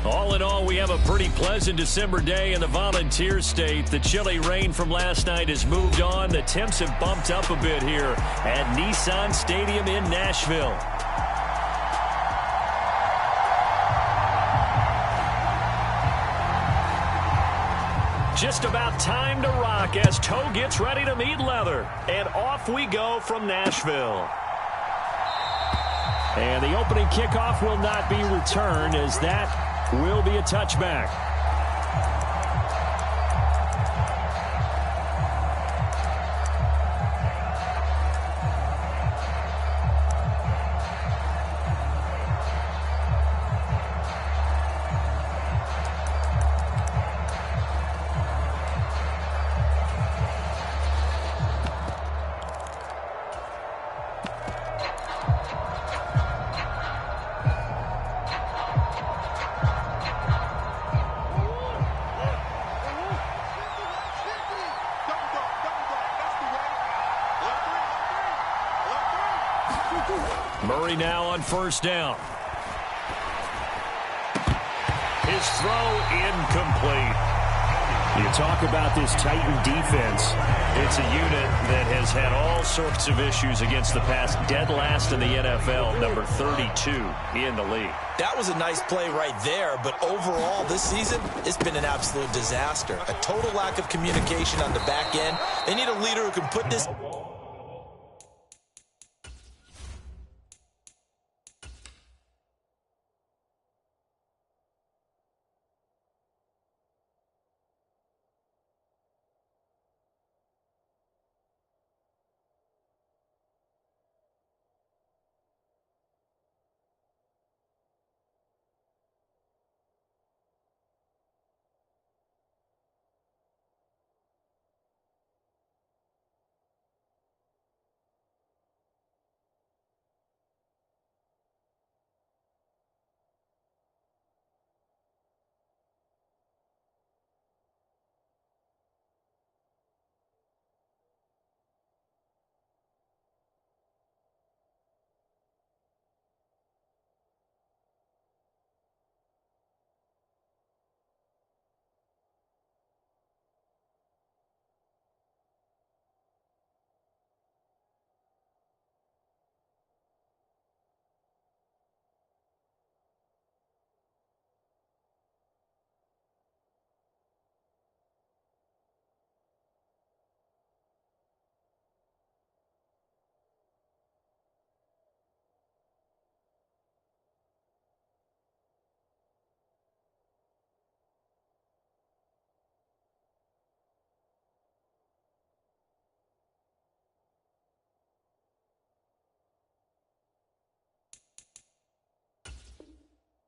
All in all, we have a pretty pleasant December day in the Volunteer State. The chilly rain from last night has moved on. The temps have bumped up a bit here at Nissan Stadium in Nashville. Just about time to rock as toe gets ready to meet leather. And off we go from Nashville. And the opening kickoff will not be returned, as that will be a touchback. Murray now on first down. His throw incomplete. You talk about this Titan defense. It's a unit that has had all sorts of issues against the pass. Dead last in the NFL, number 32 in the league. That was a nice play right there, but overall this season, it's been an absolute disaster. A total lack of communication on the back end. They need a leader who can put this...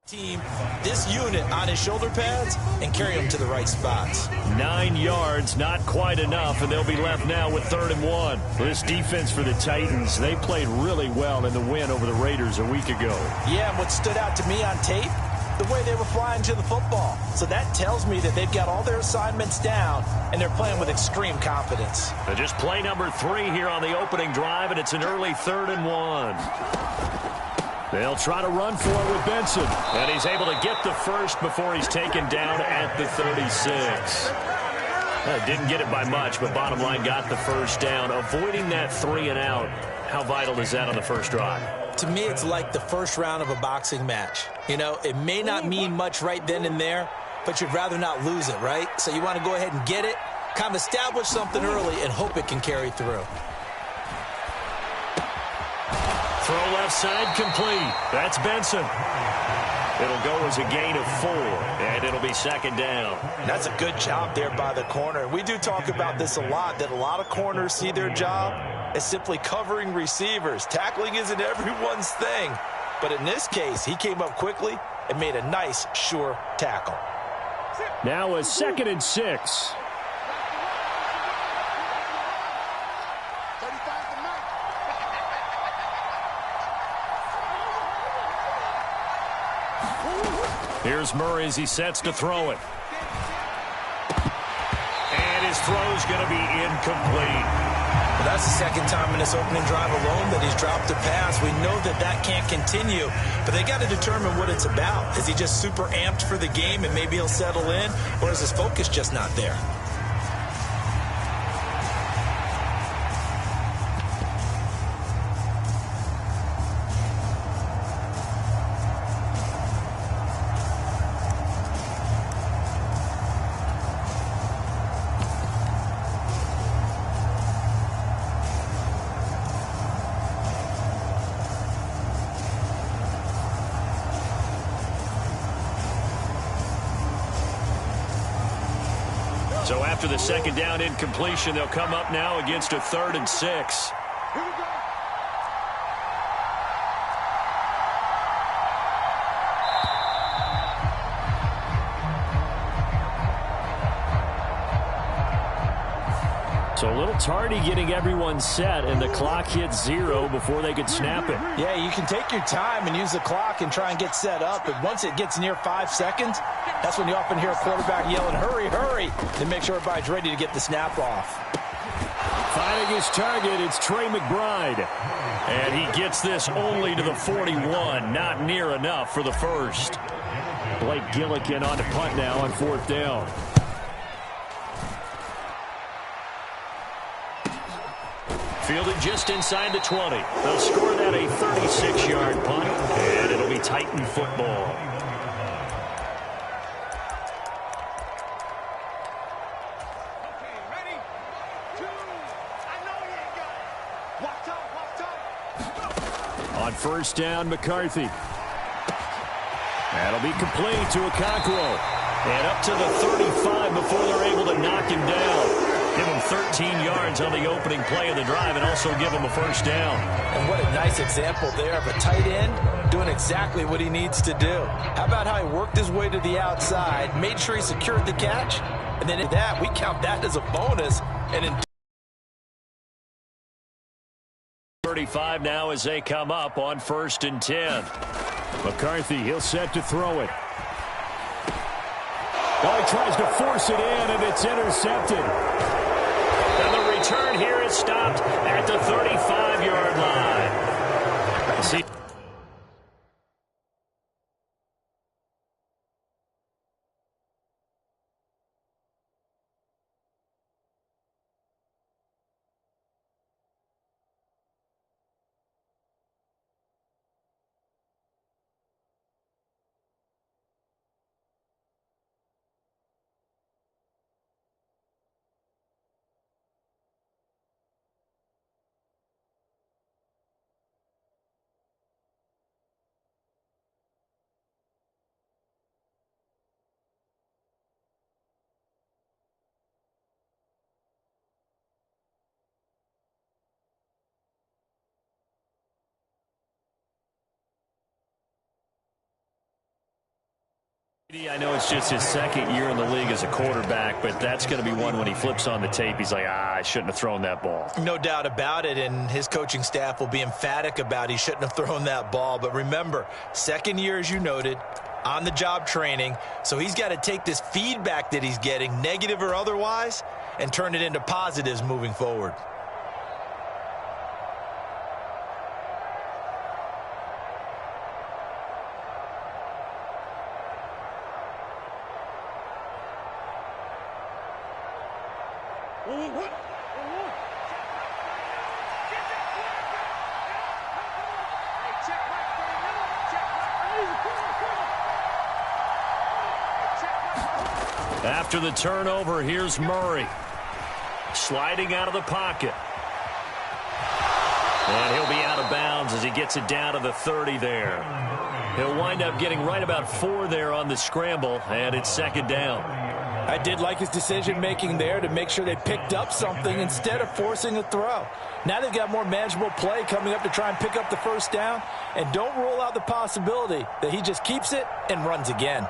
team this unit on his shoulder pads and carry him to the right spots. 9 yards, not quite enough, and they'll be left now with 3rd and 1. This defense for the Titans, they played really well in the win over the Raiders a week ago. Yeah, and what stood out to me on tape, the way they were flying to the football. So that tells me that they've got all their assignments down, and they're playing with extreme confidence. Just play number 3 here on the opening drive, and it's an early 3rd and 1. They'll try to run for it with Benson. And he's able to get the first before he's taken down at the 36. Didn't get it by much, but bottom line got the first down. Avoiding that 3 and out, how vital is that on the first drive? To me, it's like the first round of a boxing match. You know, it may not mean much right then and there, but you'd rather not lose it, right? So you want to go ahead and get it, kind of establish something early, and hope it can carry through. Throw left side complete. That's Benson. It'll go as a gain of 4, and it'll be 2nd down. That's a good job there by the corner. We do talk about this a lot, that a lot of corners see their job as simply covering receivers. Tackling isn't everyone's thing. But in this case, he came up quickly and made a nice, sure tackle. Now a 2nd and 6. Here's Murray as he sets to throw it. And his throw's going to be incomplete. Well, that's the second time in this opening drive alone that he's dropped a pass. We know that that can't continue, but they got to determine what it's about. Is he just super amped for the game and maybe he'll settle in, or is his focus just not there? So after the second down incompletion, they'll come up now against a 3rd and 6. Here we go. So a little tardy getting everyone set, and the clock hits 0 before they could snap it. Yeah, you can take your time and use the clock and try and get set up, but once it gets near 5 seconds, that's when you often hear a quarterback yelling, hurry, hurry, to make sure everybody's ready to get the snap off. Finding his target, it's Trey McBride. And he gets this only to the 41, not near enough for the first. Blake Gillikin on to punt now on 4th down. Fielded just inside the 20. They'll score that a 36-yard punt, and it'll be Titan football. Okay, ready? 2. I know you ain't got it. Walk up. On 1st down, McCarthy. That'll be complete to Okonkwo. And up to the 35 before they're able to knock him down. Give him 13 yards on the opening play of the drive and also give him a 1st down. And what a nice example there of a tight end doing exactly what he needs to do. How about how he worked his way to the outside, made sure he secured the catch, and then at that, we count that as a bonus. And in 35 now as they come up on 1st and 10. McCarthy, he'll set to throw it. Oh, he tries to force it in, and it's intercepted. And the return here is stopped at the 35-yard line. See. I know it's just his 2nd year in the league as a quarterback, but that's going to be one when he flips on the tape. He's like, I shouldn't have thrown that ball. No doubt about it, and his coaching staff will be emphatic about he shouldn't have thrown that ball. But remember, 2nd year, as you noted, on-the-job training, so he's got to take this feedback that he's getting, negative or otherwise, and turn it into positives moving forward. After the turnover, here's Murray. Sliding out of the pocket. And he'll be out of bounds as he gets it down to the 30 there. He'll wind up getting right about 4 there on the scramble, and it's 2nd down. I did like his decision-making there to make sure they picked up something instead of forcing a throw. Now they've got more manageable play coming up to try and pick up the 1st down, and don't rule out the possibility that he just keeps it and runs again.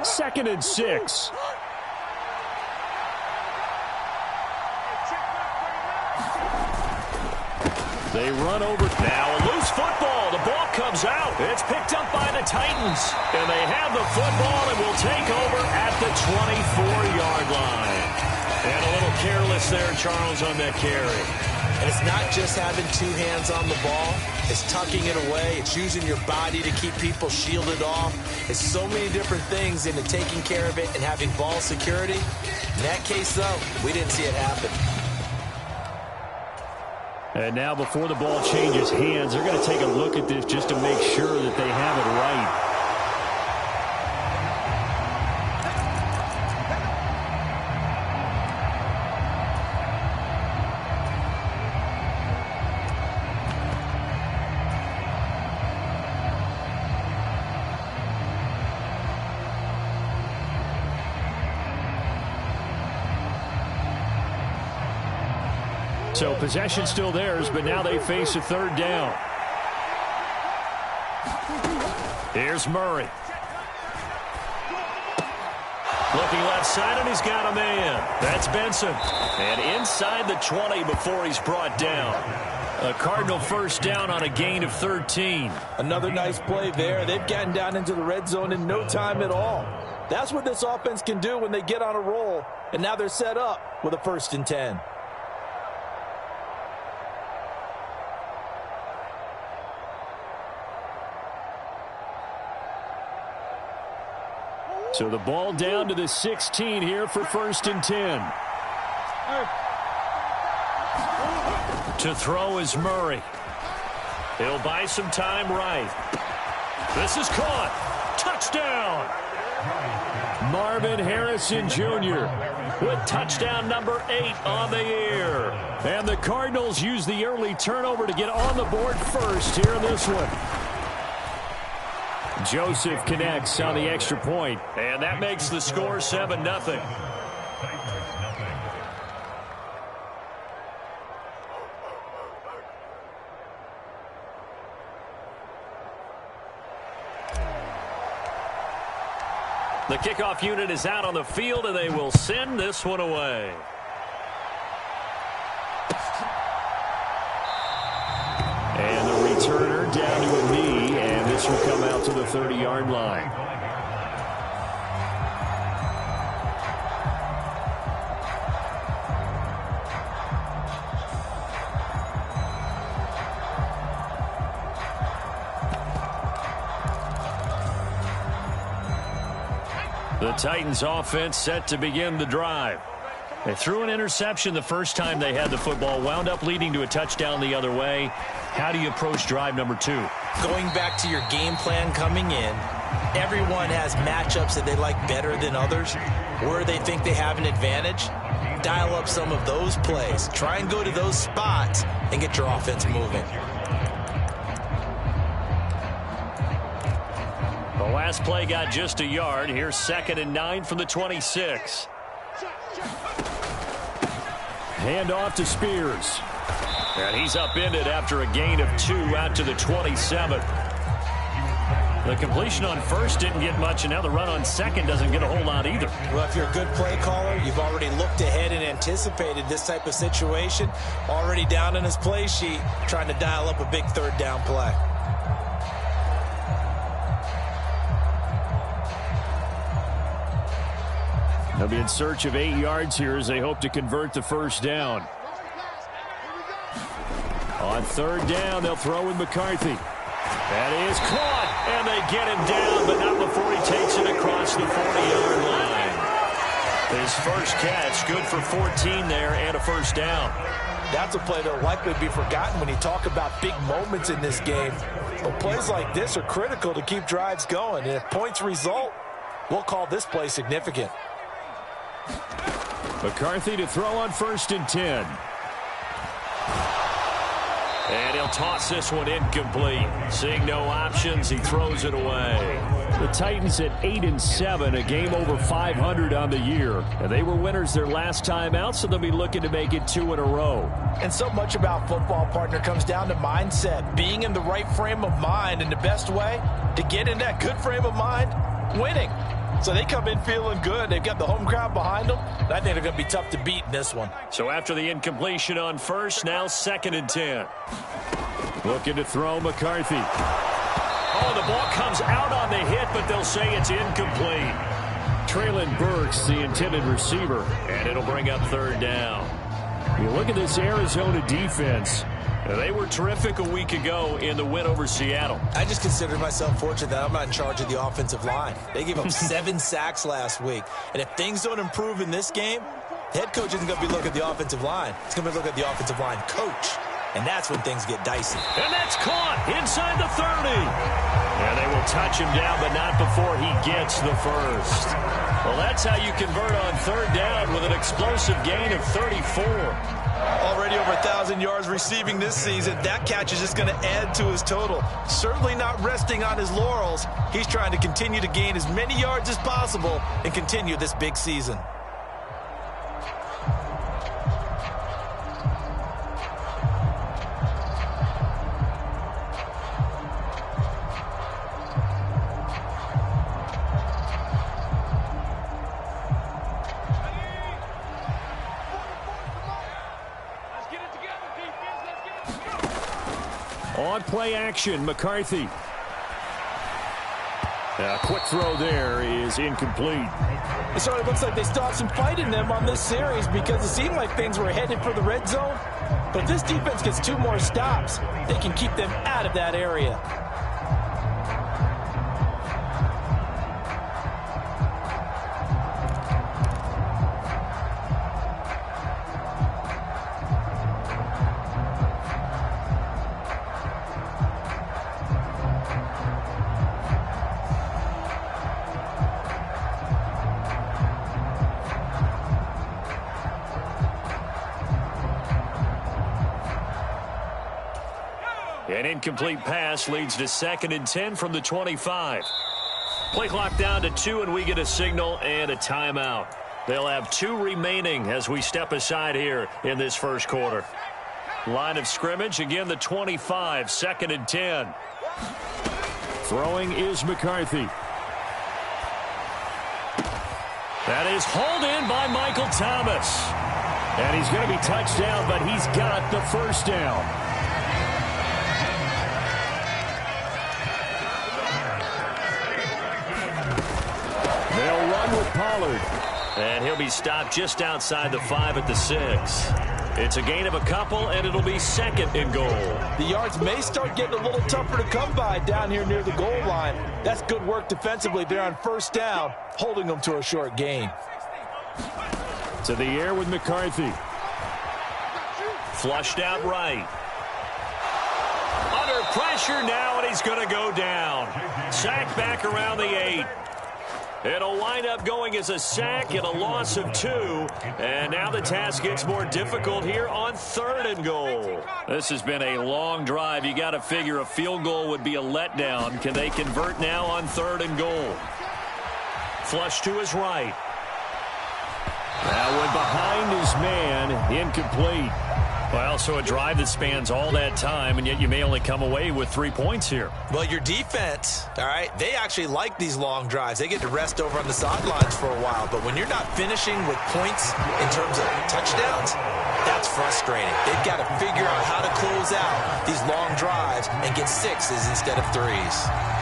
2nd and 6. They run over. Now a loose football. The ball comes out. It's picked up by the Titans. And they have the football and will take over at the 24-yard line. And a little careless there, Charles, on that carry. And it's not just having two hands on the ball. It's tucking it away. It's using your body to keep people shielded off. It's so many different things into taking care of it and having ball security. In that case, though, we didn't see it happen. And now before the ball changes hands, they're going to take a look at this just to make sure that they have it right. So possession still theirs, but now they face a 3rd down. Here's Murray. Looking left side, and he's got a man. That's Benson. And inside the 20 before he's brought down. A Cardinal 1st down on a gain of 13. Another nice play there. They've gotten down into the red zone in no time at all. That's what this offense can do when they get on a roll. And now they're set up with a 1st and 10. So the ball down to the 16 here for 1st and 10. To throw is Murray. He'll buy some time right. This is caught. Touchdown. Marvin Harrison Jr. with touchdown number 8 on the year. And the Cardinals use the early turnover to get on the board first here in this one. Joseph connects on the extra point, and that makes the score 7-0. The kickoff unit is out on the field, and they will send this one away. And the returner down to a knee, and this will come out to the 30-yard line. The Titans offense set to begin the drive. They threw an interception the first time they had the football, wound up leading to a touchdown the other way. How do you approach drive number 2? Going back to your game plan coming in, everyone has matchups that they like better than others, where they think they have an advantage. Dial up some of those plays. Try and go to those spots and get your offense moving. The last play got just a yard. Here's 2nd and 9 from the 26. Hand off to Spears. And he's upended after a gain of 2 out to the 27. The completion on 1st didn't get much, and now the run on 2nd doesn't get a whole lot either. Well, if you're a good play caller, you've already looked ahead and anticipated this type of situation. Already down in his play sheet, trying to dial up a big 3rd down play. They'll be in search of 8 yards here as they hope to convert the 1st down. On 3rd down, they'll throw with McCarthy. That is caught, and they get him down, but not before he takes it across the 40-yard line. His first catch, good for 14 there, and a 1st down. That's a play that'll likely be forgotten when you talk about big moments in this game. But plays like this are critical to keep drives going, and if points result, we'll call this play significant. McCarthy to throw on 1st and 10. And he'll toss this one incomplete. Seeing no options, he throws it away. The Titans at 8-7, a game over 500 on the year. And they were winners their last time out, so they'll be looking to make it 2 in a row. And so much about football, partner, comes down to mindset. Being in the right frame of mind, and the best way to get in that good frame of mind, winning. So they come in feeling good. They've got the home crowd behind them, and I think they're going to be tough to beat in this one. So after the incompletion on first, now 2nd and 10. Looking to throw McCarthy. Oh, the ball comes out on the hit, but they'll say it's incomplete. Traylon Burks, the intended receiver, and it'll bring up 3rd down. You look at this Arizona defense. They were terrific a week ago in the win over Seattle. I just consider myself fortunate that I'm not in charge of the offensive line. They gave up 7 sacks last week. And if things don't improve in this game, the head coach isn't going to be looking at the offensive line. It's going to be looking at the offensive line coach. And that's when things get dicey. And that's caught inside the 30. And they will touch him down, but not before he gets the first. Well, that's how you convert on 3rd down with an explosive gain of 34. Already over 1,000 yards receiving this season. That catch is just going to add to his total. Certainly not resting on his laurels. He's trying to continue to gain as many yards as possible and continue this big season. On play action, McCarthy. A quick throw there is incomplete. It sort of looks like they still have some fight in them on this series because it seemed like things were headed for the red zone. But if this defense gets 2 more stops, they can keep them out of that area. An incomplete pass leads to 2nd and 10 from the 25. Play clock down to 2, and we get a signal and a timeout. They'll have 2 remaining as we step aside here in this first quarter. Line of scrimmage, again, the 25, 2nd and 10. Throwing is McCarthy. That is hauled in by Michael Thomas. And he's going to be touched down, but he's got the first down. They'll run with Pollard. And he'll be stopped just outside the 5 at the 6. It's a gain of a couple, and it'll be 2nd and goal. The yards may start getting a little tougher to come by down here near the goal line. That's good work defensively there on 1st down, holding them to a short gain. To the air with McCarthy. Flushed out right. Under pressure now, and he's going to go down. Sacked back around the 8. It'll wind up going as a sack and a loss of 2. And now the task gets more difficult here on 3rd and goal. This has been a long drive. You got to figure a field goal would be a letdown. Can they convert now on 3rd and goal? Flush to his right. That one behind his man, incomplete. Well, so a drive that spans all that time, and yet you may only come away with 3 points here. Well, your defense, all right, they actually like these long drives. They get to rest over on the sidelines for a while. But when you're not finishing with points in terms of touchdowns, that's frustrating. They've got to figure out how to close out these long drives and get 6s instead of 3s.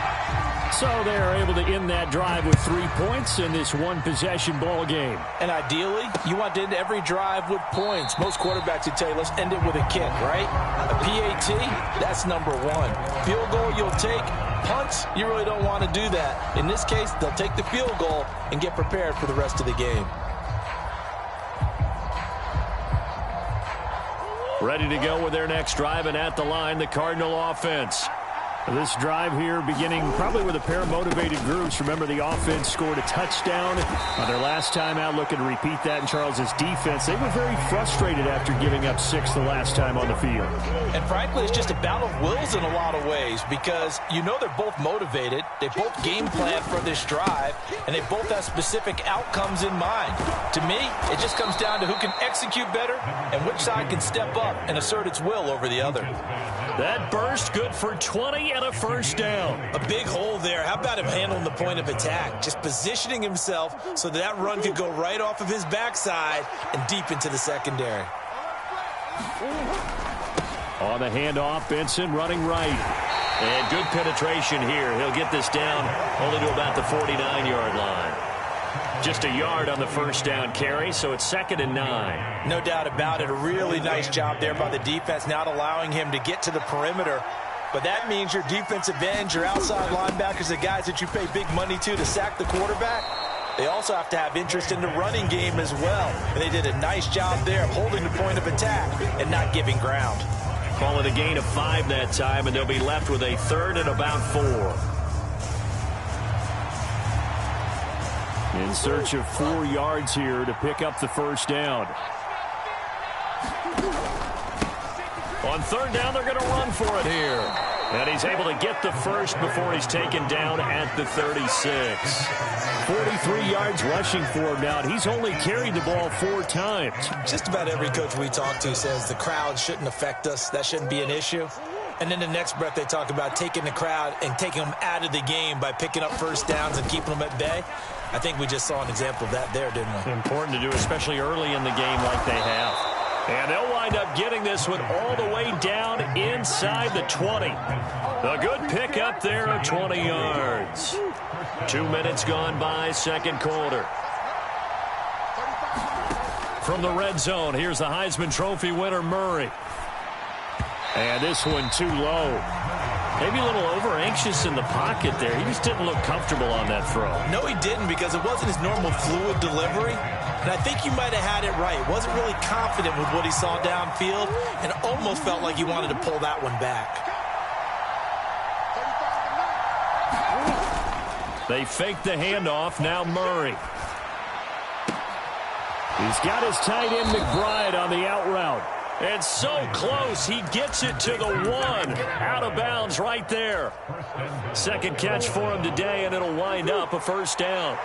So they're able to end that drive with 3 points in this one-possession ball game. And ideally, you want to end every drive with points. Most quarterbacks would tell you, let's end it with a kick, right? A PAT, that's number 1. Field goal, you'll take. Punts, you really don't want to do that. In this case, they'll take the field goal and get prepared for the rest of the game. Ready to go with their next drive, and at the line, the Cardinal offense. This drive here beginning probably with a pair of motivated groups. Remember, the offense scored a touchdown on their last time out, looking to repeat that in Charles's defense. They were very frustrated after giving up 6 the last time on the field. And frankly, it's just a battle of wills in a lot of ways because you know they're both motivated. They both game plan for this drive, and they both have specific outcomes in mind. To me, it just comes down to who can execute better and which side can step up and assert its will over the other. That burst good for 20, and a first down. A big hole there. How about him handling the point of attack? Just positioning himself so that run could go right off of his backside and deep into the secondary. On the handoff, Benson running right. And good penetration here. He'll get this down only to about the 49-yard line. Just a yard on the first down carry, so it's 2nd and 9. No doubt about it. A really nice job there by the defense, not allowing him to get to the perimeter. But that means your defensive ends, your outside linebackers, the guys that you pay big money to sack the quarterback, they also have to have interest in the running game as well. And they did a nice job there of holding the point of attack and not giving ground. Call it a gain of 5 that time, and they'll be left with a 3rd and about 4. In search of 4 yards here to pick up the first down. On 3rd down, they're going to run for it here. And he's able to get the first before he's taken down at the 36. 43 yards rushing for him now. He's only carried the ball 4 times. Just about every coach we talk to says the crowd shouldn't affect us. That shouldn't be an issue. And then the next breath they talk about taking the crowd and taking them out of the game by picking up first downs and keeping them at bay. I think we just saw an example of that there, didn't we? Important to do, especially early in the game like they have. And they'll wind up getting this one all the way down inside the 20. A good pickup there of 20 yards. 2 minutes gone by, second quarter. From the red zone, here's the Heisman Trophy winner, Murray. And this one too low. Maybe a little over-anxious in the pocket there. He just didn't look comfortable on that throw. No, he didn't, because it wasn't his normal fluid delivery. And I think you might have had it right. Wasn't really confident with what he saw downfield and almost felt like he wanted to pull that one back. They fake the handoff. Now Murray. He's got his tight end McBride on the out route. And so close, he gets it to the 1. Out of bounds right there. Second catch for him today, and it'll wind up a first down.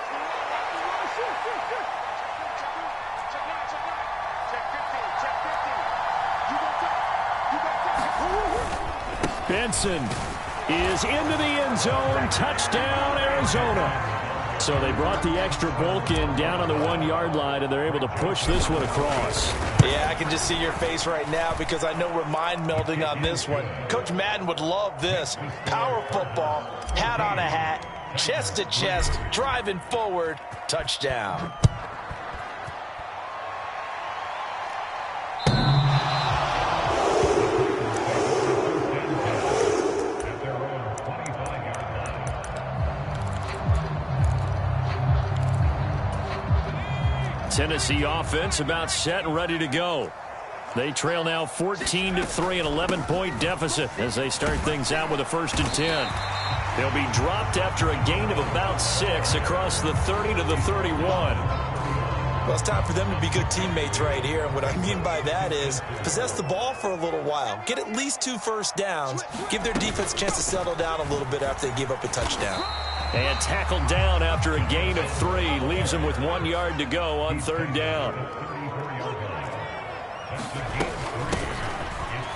Benson is into the end zone. Touchdown, Arizona. So they brought the extra bulk in down on the 1-yard line, and they're able to push this one across. Yeah, I can just see your face right now because I know we're mind melding on this one. Coach Madden would love this. Power football, hat on a hat, chest to chest, driving forward, touchdown. Tennessee offense about set and ready to go. They trail now 14-3, an 11-point deficit as they start things out with a 1st and 10. They'll be dropped after a gain of about 6 across the 30 to the 31. Well, it's time for them to be good teammates right here. And what I mean by that is possess the ball for a little while. Get at least 2 first downs. Give their defense a chance to settle down a little bit after they give up a touchdown. And tackled down after a gain of 3. Leaves him with 1 yard to go on 3rd down.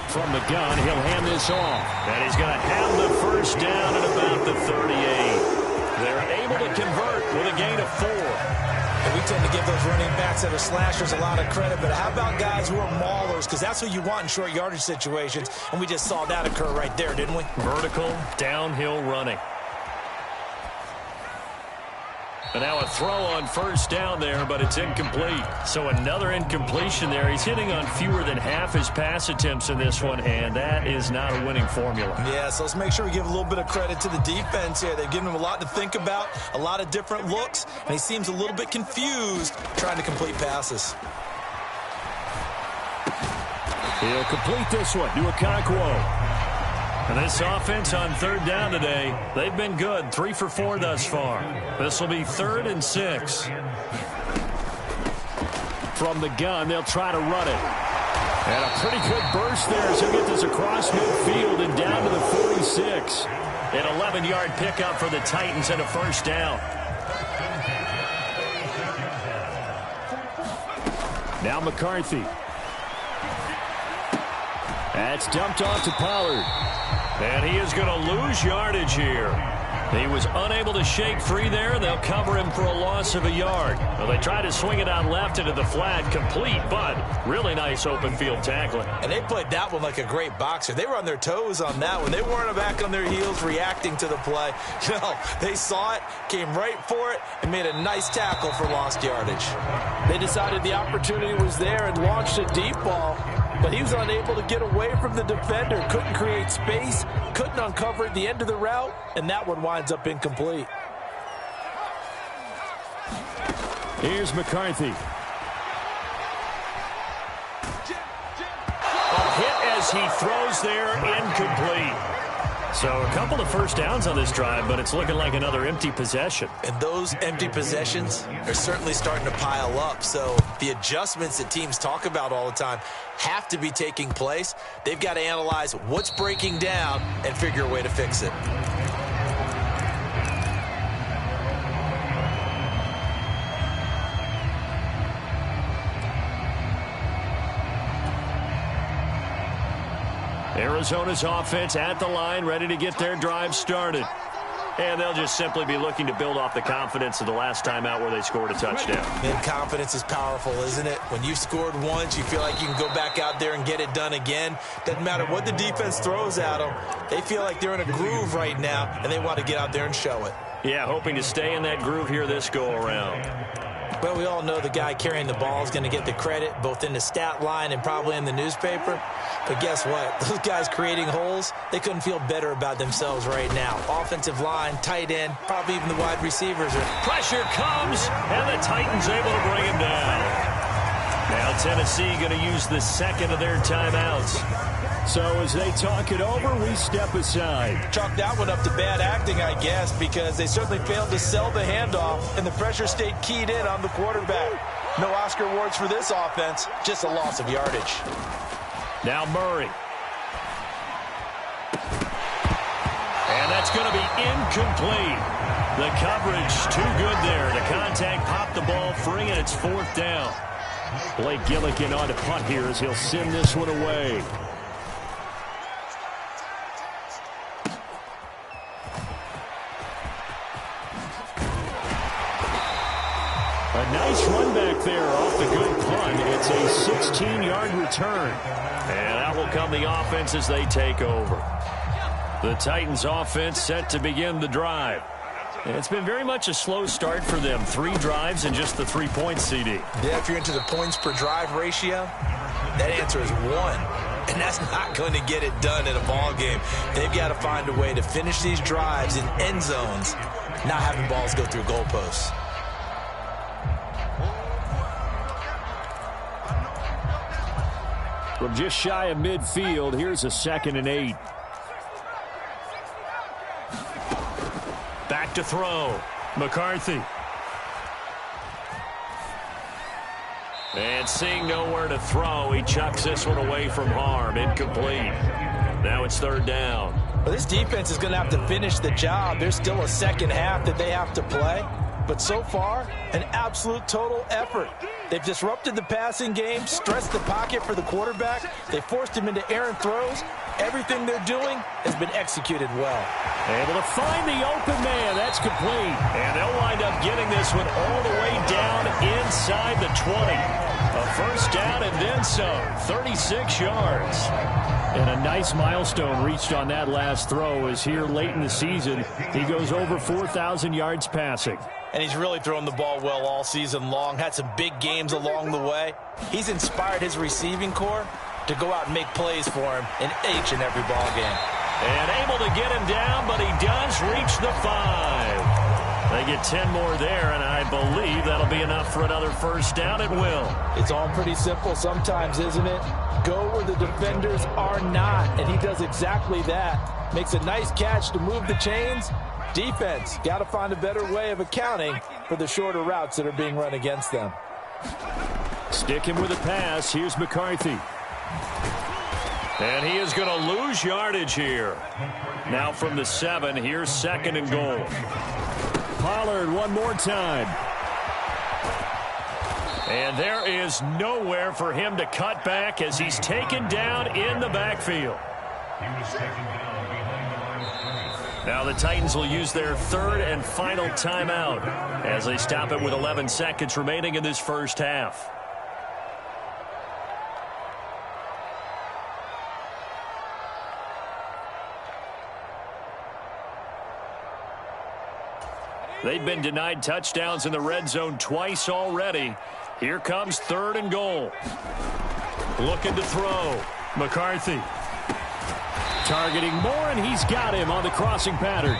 From the gun, he'll hand this off. And he's going to have the first down at about the 38. They're able to convert with a gain of 4. And we tend to give those running backs that are slashers a lot of credit, but how about guys who are maulers? Because that's who you want in short yardage situations, and we just saw that occur right there, didn't we? Vertical, downhill running. And now a throw on 1st down there, but it's incomplete. So another incompletion there. He's hitting on fewer than half his pass attempts in this one, and that is not a winning formula. Yeah, so let's make sure we give a little bit of credit to the defense here. They've given him a lot to think about, a lot of different looks, and he seems a little bit confused trying to complete passes. He'll complete this one to Okonkwo. And this offense on 3rd down today, they've been good. 3 for 4 thus far. This will be 3rd and 6. From the gun, they'll try to run it. And a pretty good burst there as he'll get this across midfield and down to the 46. An 11-yard pickup for the Titans and a first down. Now McCarthy. That's dumped off to Pollard. And he is going to lose yardage here. He was unable to shake free there, and they'll cover him for a loss of a yard. Well, they try to swing it out left into the flat, complete, but really nice open field tackling. And they played that one like a great boxer. They were on their toes on that one. They weren't back on their heels reacting to the play. No, they saw it, came right for it, and made a nice tackle for lost yardage. They decided the opportunity was there and launched a deep ball, but he was unable to get away from the defender, couldn't create space, couldn't uncover at the end of the route, and that one winds up incomplete. Here's McCarthy. A hit as he throws there, incomplete. So a couple of first downs on this drive, but it's looking like another empty possession. And those empty possessions are certainly starting to pile up. So the adjustments that teams talk about all the time have to be taking place. They've got to analyze what's breaking down and figure a way to fix it. Arizona's offense at the line, ready to get their drive started. And they'll just simply be looking to build off the confidence of the last time out where they scored a touchdown. And confidence is powerful, isn't it? When you've scored once, you feel like you can go back out there and get it done again. Doesn't matter what the defense throws at them. They feel like they're in a groove right now, and they want to get out there and show it. Yeah, hoping to stay in that groove here this go-around. But we all know the guy carrying the ball is going to get the credit, both in the stat line and probably in the newspaper. But guess what? Those guys creating holes, they couldn't feel better about themselves right now. Offensive line, tight end, probably even the wide receivers. Pressure comes, and the Titans able to bring him down. Now Tennessee going to use the second of their timeouts. So as they talk it over, we step aside. Chalk that one up to bad acting, I guess, because they certainly failed to sell the handoff, and the pressure stayed keyed in on the quarterback. No Oscar awards for this offense, just a loss of yardage. Now Murray. And that's going to be incomplete. The coverage too good there. The contact popped the ball free, and it's fourth down. Blake Gillikin on to punt here as he'll send this one away. A nice run back there off the good punt. It's a 16-yard return. And out will come the offense as they take over. The Titans offense set to begin the drive. And it's been very much a slow start for them. 3 drives and just the 3 points, CD. Yeah, if you're into the points per drive ratio, that answer is 1. And that's not going to get it done in a ball game. They've got to find a way to finish these drives in end zones, not having balls go through goalposts. From just shy of midfield, here's a 2nd and 8. Back to throw. McCarthy. And seeing nowhere to throw, he chucks this one away from harm. Incomplete. Now it's 3rd down. Well, this defense is going to have to finish the job. There's still a second half that they have to play. But so far, an absolute total effort. They've disrupted the passing game, stressed the pocket for the quarterback. They forced him into errant throws. Everything they're doing has been executed well. Able to find the open man. That's complete. And they'll wind up getting this one all the way down inside the 20. A first down and then some. 36 yards. And a nice milestone reached on that last throw as here late in the season, he goes over 4,000 yards passing. And he's really thrown the ball well all season long. Had some big games along the way. He's inspired his receiving corps to go out and make plays for him in each and every ball game. And able to get him down, but he does reach the 5. They get 10 more there, and I believe that'll be enough for another first down. It will. It's all pretty simple sometimes, isn't it? Go where the defenders are not, and he does exactly that. Makes a nice catch to move the chains. Defense, got to find a better way of accounting for the shorter routes that are being run against them. Sticking with a pass, here's McCarthy. And he is going to lose yardage here. Now from the 7, here's 2nd and goal. Pollard one more time. And there is nowhere for him to cut back as he's taken down in the backfield. Now the Titans will use their third and final timeout as they stop it with 11 seconds remaining in this first half. They've been denied touchdowns in the red zone twice already. Here comes 3rd and goal. Looking to throw. McCarthy. Targeting Moore, and he's got him on the crossing pattern.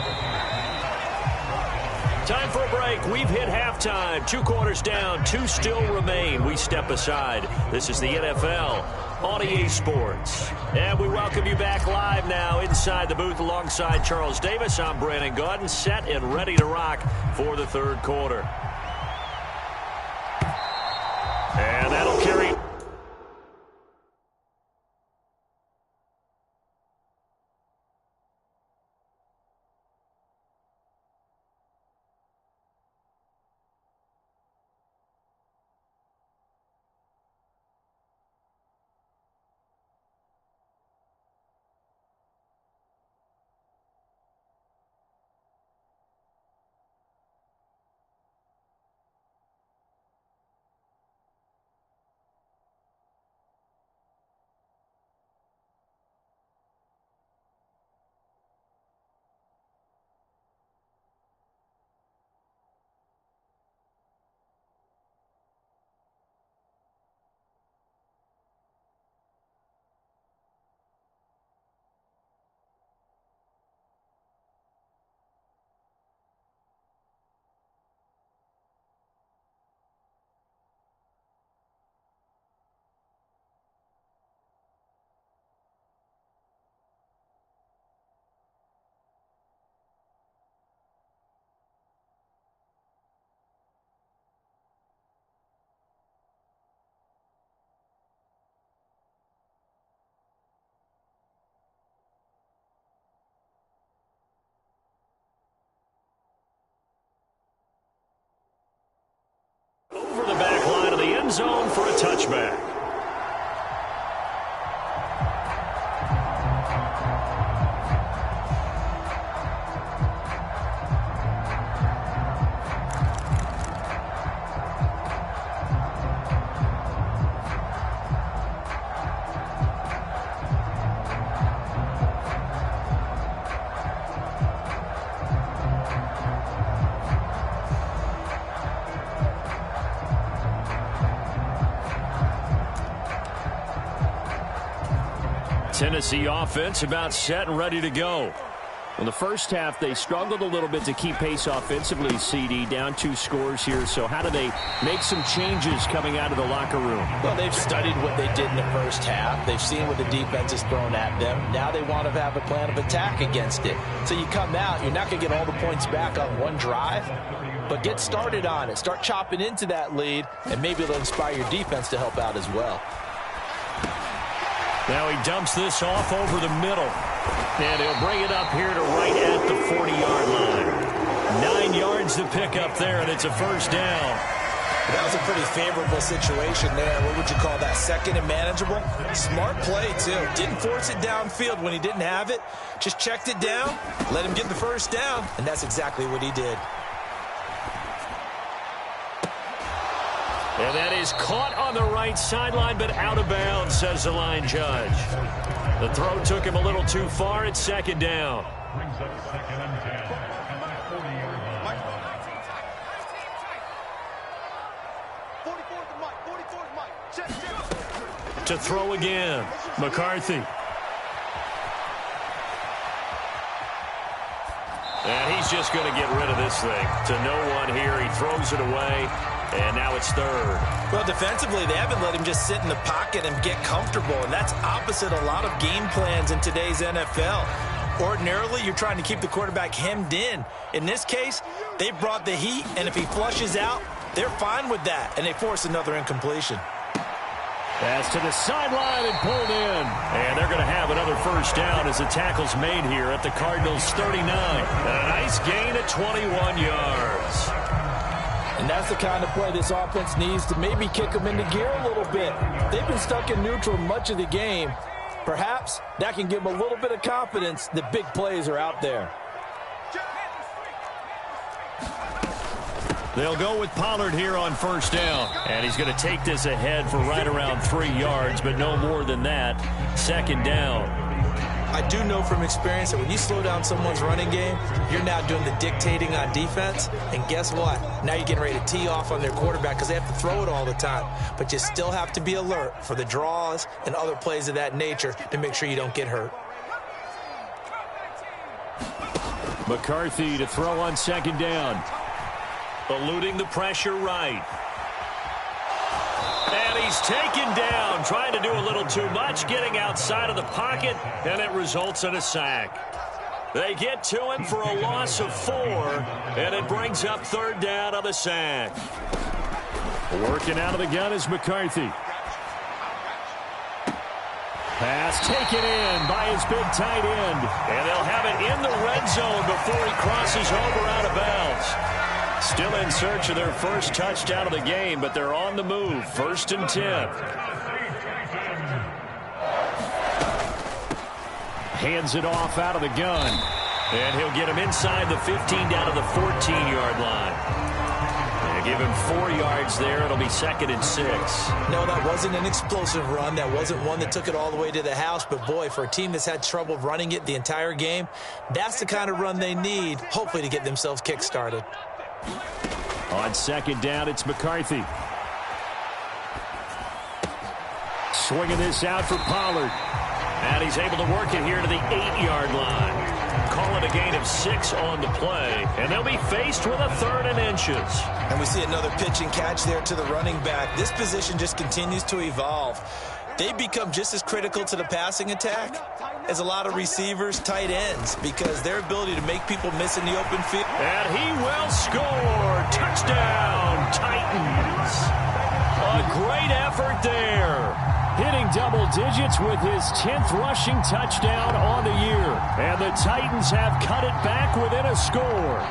Time for a break. We've hit halftime. 2 quarters down. 2 still remain. We step aside. This is the NFL on EA Sports. And we welcome you back live now inside the booth alongside Charles Davis. I'm Brandon Gaudin, set and ready to rock for the 3rd quarter. And that'll carry. Over the back line of the end zone for a touchback. Tennessee offense about set and ready to go. In the first half, they struggled a little bit to keep pace offensively, CD, down 2 scores here. So how do they make some changes coming out of the locker room? Well, they've studied what they did in the first half. They've seen what the defense has thrown at them. Now they want to have a plan of attack against it. So you come out, you're not going to get all the points back on one drive, but get started on it. Start chopping into that lead, and maybe it'll inspire your defense to help out as well. Now he dumps this off over the middle. And he'll bring it up here to right at the 40-yard line. 9 yards to pick up there, and it's a first down. That was a pretty favorable situation there. What would you call that? Second and manageable? Smart play, too. Didn't force it downfield when he didn't have it. Just checked it down, let him get the first down, and that's exactly what he did. And that is caught on the right sideline, but out of bounds, says the line judge. The throw took him a little too far. It's second down. Brings up 2nd and 10. And my 40-yard line. 44 to Mike. 44 to Mike. Check. To throw again. McCarthy. And he's just going to get rid of this thing. To no one here. He throws it away. And now it's 3rd. Well, defensively, they haven't let him just sit in the pocket and get comfortable, and that's opposite a lot of game plans in today's NFL. Ordinarily, you're trying to keep the quarterback hemmed in. In this case, they brought the heat, and if he flushes out, they're fine with that, and they force another incompletion. Pass to the sideline and pulled in. And they're going to have another first down as the tackle's made here at the Cardinals' 39. A nice gain at 21 yards. And that's the kind of play this offense needs to maybe kick them into gear a little bit. They've been stuck in neutral much of the game. Perhaps that can give them a little bit of confidence that big plays are out there. They'll go with Pollard here on first down. And he's going to take this ahead for right around 3 yards, but no more than that. Second down. I do know from experience that when you slow down someone's running game, you're now doing the dictating on defense. And guess what? Now you're getting ready to tee off on their quarterback because they have to throw it all the time. But you still have to be alert for the draws and other plays of that nature to make sure you don't get hurt. McCarthy to throw on second down. Eluding the pressure right. And he's taken down, trying to do a little too much, getting outside of the pocket, and it results in a sack. They get to him for a loss of 4, and it brings up third down on the sack. Working out of the gun is McCarthy. Pass taken in by his big tight end. And they'll have it in the red zone before he crosses over out of bounds. Still in search of their first touchdown of the game, but they're on the move. 1st and 10. Hands it off out of the gun. And he'll get him inside the 15 down to the 14-yard line. And give him 4 yards there. It'll be 2nd and 6. No, that wasn't an explosive run. That wasn't one that took it all the way to the house. But, boy, for a team that's had trouble running it the entire game, that's the kind of run they need, hopefully, to get themselves kick-started. On second down, it's McCarthy. Swinging this out for Pollard. And he's able to work it here to the 8-yard line. Call it a gain of 6 on the play. And they'll be faced with a 3rd and inches. And we see another pitch and catch there to the running back. This position just continues to evolve. They become just as critical to the passing attack as a lot of receivers, tight ends, because their ability to make people miss in the open field. And he will score. Touchdown, Titans. A great effort there. Hitting double digits with his 10th rushing touchdown on the year. And the Titans have cut it back within a score.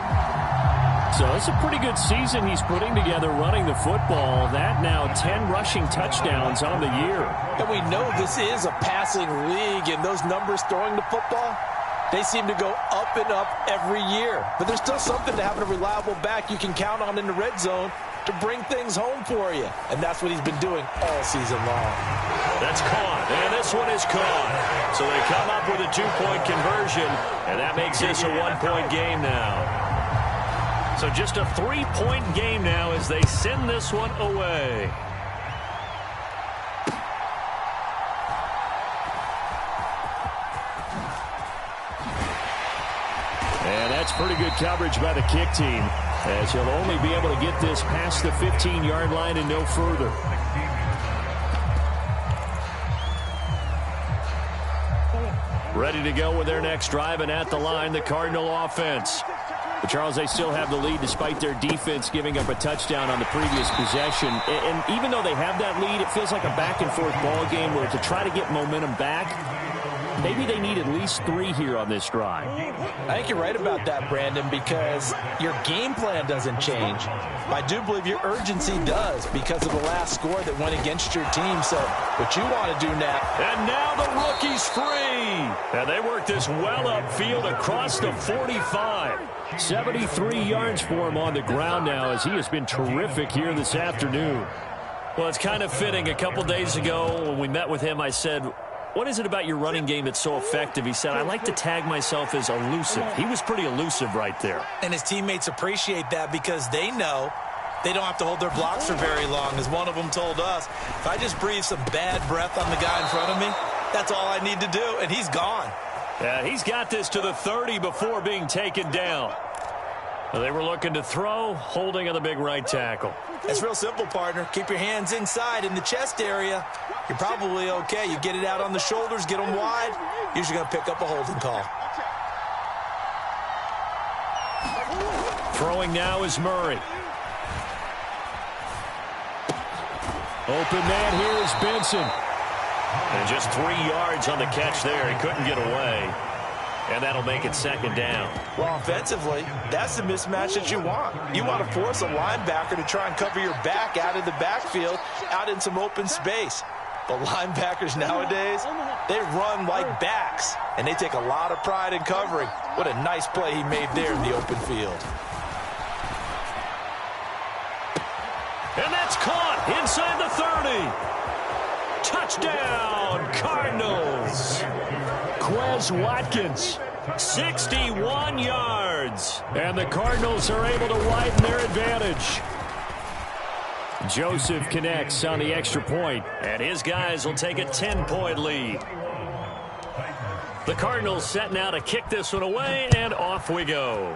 So it's a pretty good season he's putting together running the football. That now 10 rushing touchdowns on the year. And we know this is a passing league, and those numbers throwing the football, they seem to go up and up every year. But there's still something to having a reliable back you can count on in the red zone to bring things home for you. And that's what he's been doing all season long. That's caught, and this one is caught. So they come up with a 2-point conversion, and that makes this a 1-point game now. So just a 3-point game now as they send this one away. And that's pretty good coverage by the kick team, as he'll only be able to get this past the 15-yard line and no further. Ready to go with their next drive, and at the line, the Cardinal offense. But Charles, they still have the lead despite their defense giving up a touchdown on the previous possession. And even though they have that lead, it feels like a back-and-forth ball game where to try to get momentum back, maybe they need at least 3 here on this drive. I think you're right about that, Brandon, because your game plan doesn't change. I do believe your urgency does because of the last score that went against your team. So what you want to do now. And now the rookie's free. And they work this well upfield across the 45. 73 yards for him on the ground now as he has been terrific here this afternoon. Well, it's kind of fitting. A couple days ago when we met with him, I said, what is it about your running game that's so effective? He said, I like to tag myself as elusive. He was pretty elusive right there. And his teammates appreciate that because they know they don't have to hold their blocks for very long. As one of them told us, if I just breathe some bad breath on the guy in front of me, that's all I need to do, and he's gone. Yeah, he's got this to the 30 before being taken down. They were looking to throw, holding on the big right tackle. It's real simple, partner. Keep your hands inside in the chest area. You're probably okay. You get it out on the shoulders, get them wide. Usually going to pick up a holding call. Throwing now is Murray. Open man here is Benson. And just 3 yards on the catch there. He couldn't get away. And that'll make it second down. Well, offensively, that's the mismatch that you want. You want to force a linebacker to try and cover your back out in the backfield, out in some open space. But linebackers nowadays, they run like backs, and they take a lot of pride in covering. What a nice play he made there in the open field. And that's caught inside the 30. Touchdown, Cardinals. Quez Watkins, 61 yards. And the Cardinals are able to widen their advantage. Joseph connects on the extra point, and his guys will take a 10-point lead. The Cardinals set now to kick this one away, and off we go.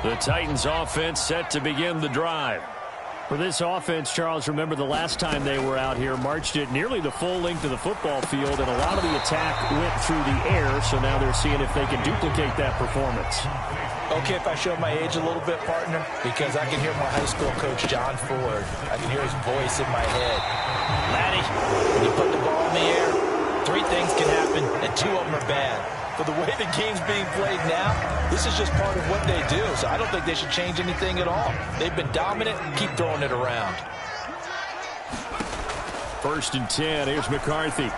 The Titans offense set to begin the drive. For this offense, Charles, remember the last time they were out here, marched it nearly the full length of the football field, and a lot of the attack went through the air, so now they're seeing if they can duplicate that performance. Okay, if I show my age a little bit, partner, because I can hear my high school coach, John Ford. I can hear his voice in my head. Laddie, when you put the ball in the air, 3 things can happen, and 2 of them are bad. But the way the game's being played now, this is just part of what they do. So I don't think they should change anything at all. They've been dominant. Keep throwing it around. 1st and 10. Here's McCarthy.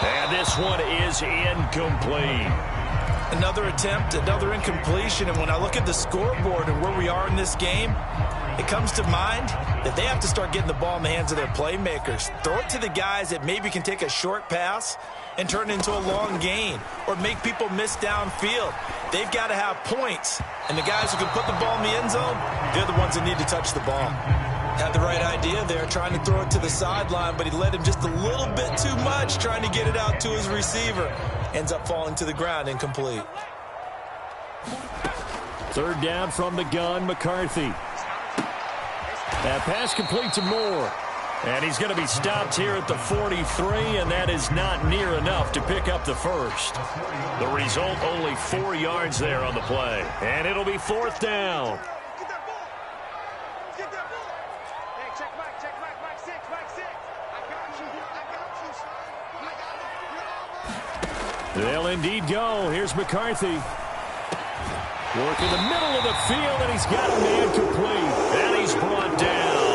And this one is incomplete. Another attempt, another incompletion. And when I look at the scoreboard and where we are in this game, it comes to mind that they have to start getting the ball in the hands of their playmakers. Throw it to the guys that maybe can take a short pass and turn it into a long gain or make people miss downfield. They've got to have points. And the guys who can put the ball in the end zone, they're the ones that need to touch the ball. Had the right idea there, trying to throw it to the sideline, but he led him just a little bit too much, trying to get it out to his receiver. Ends up falling to the ground, incomplete. 3rd down from the gun, McCarthy. That pass complete to Moore. And he's going to be stopped here at the 43, and that is not near enough to pick up the first. The result, only 4 yards there on the play. And it'll be 4th down. Get that ball. Get that ball. Hey, check back, Mike 6. I got you, son. They'll indeed go. Here's McCarthy. Working the middle of the field, and he's got a man complete. And he's brought down.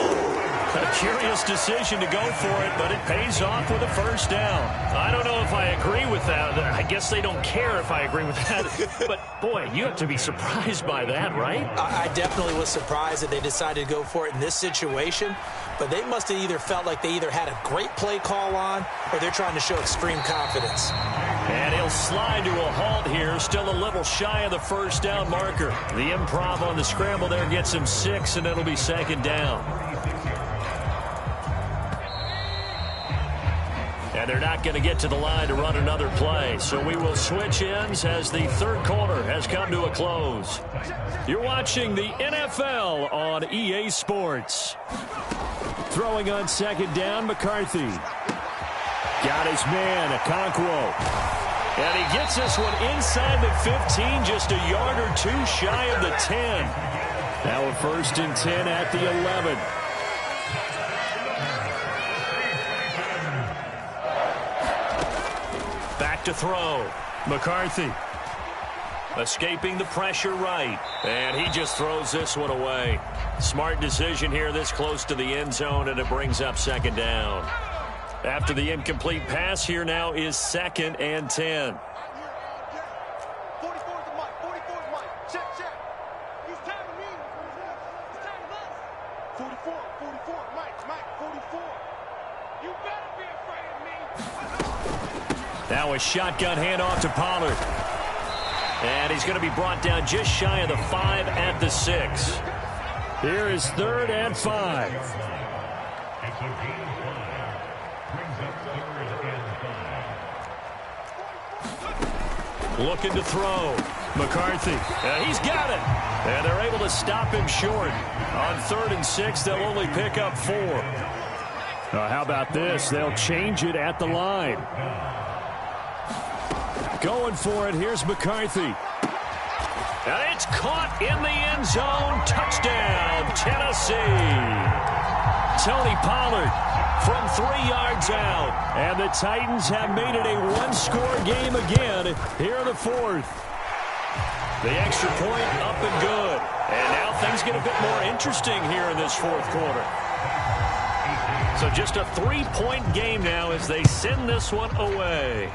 A curious decision to go for it, but it pays off with a 1st down. I don't know if I agree with that. I guess they don't care if I agree with that. But, boy, you have to be surprised by that, right? I definitely was surprised that they decided to go for it in this situation. But they must have either felt like they either had a great play call on or they're trying to show extreme confidence. And he'll slide to a halt here, still a little shy of the 1st down marker. The improv on the scramble there gets him 6, and it'll be 2nd down. And they're not going to get to the line to run another play. So we will switch ends as the 3rd quarter has come to a close. You're watching the NFL on EA Sports. Throwing on 2nd down, McCarthy. Got his man, Okonkwo. And he gets this one inside the 15, just a yard or 2 shy of the 10. Now a 1st and 10 at the 11. Back to throw. McCarthy. Escaping the pressure right. And he just throws this one away. Smart decision here this close to the end zone, and it brings up 2nd down. After the incomplete pass, here now is 2nd and 10. 44 is the mic. 44 is Mike. Check. He's tagging me. He's tagging us. 44, Mike, 44. You better be afraid of me. Now a shotgun handoff to Pollard. And he's going to be brought down just shy of the 5 at the 6. Here is 3rd and 5. Looking to throw. McCarthy. He's got it. And they're able to stop him short. On 3rd and 6, they'll only pick up 4. How about this? They'll change it at the line. Going for it. Here's McCarthy. And it's caught in the end zone. Touchdown, Tennessee. Tony Pollard from 3 yards out. And the Titans have made it a 1-score game again here in the 4th. The extra point up and good. And now things get a bit more interesting here in this fourth quarter. So just a 3-point game now as they send this one away.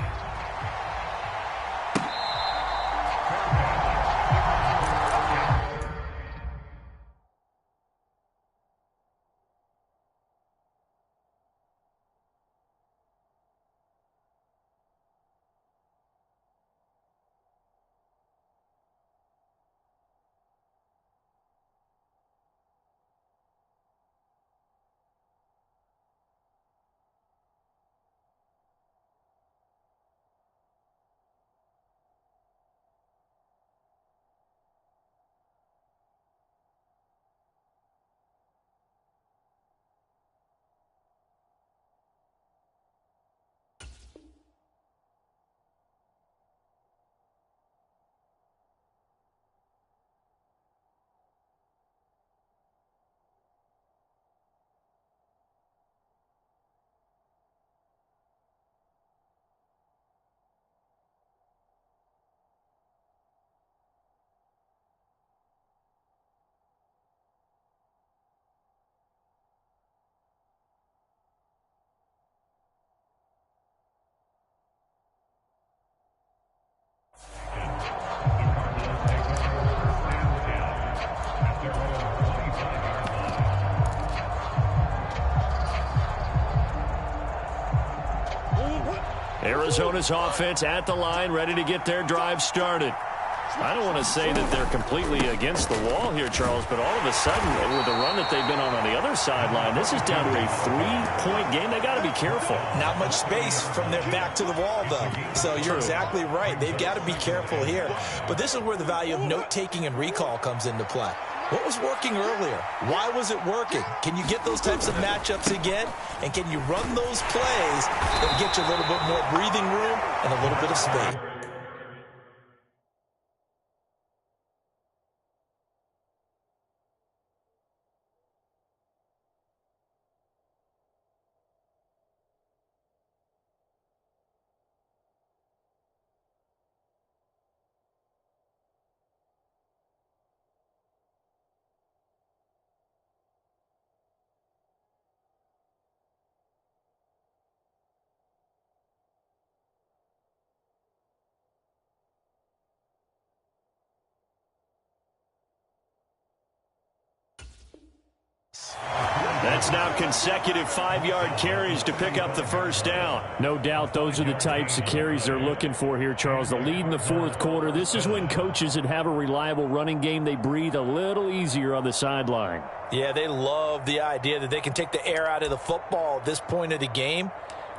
Arizona's offense at the line, ready to get their drive started. I don't want to say that they're completely against the wall here, Charles, but all of a sudden, with the run that they've been on the other sideline, this is down to a 3-point game. They got to be careful. Not much space from their back to the wall, though. So you're exactly right. They've got to be careful here. But this is where the value of note-taking and recall comes into play. What was working earlier? Why was it working? Can you get those types of matchups again? And can you run those plays that get you a little bit more breathing room and a little bit of space? That's now consecutive 5-yard carries to pick up the first down. No doubt those are the types of carries they're looking for here, Charles. The lead in the fourth quarter. This is when coaches that have a reliable running game, they breathe a little easier on the sideline. Yeah, they love the idea that they can take the air out of the football at this point of the game.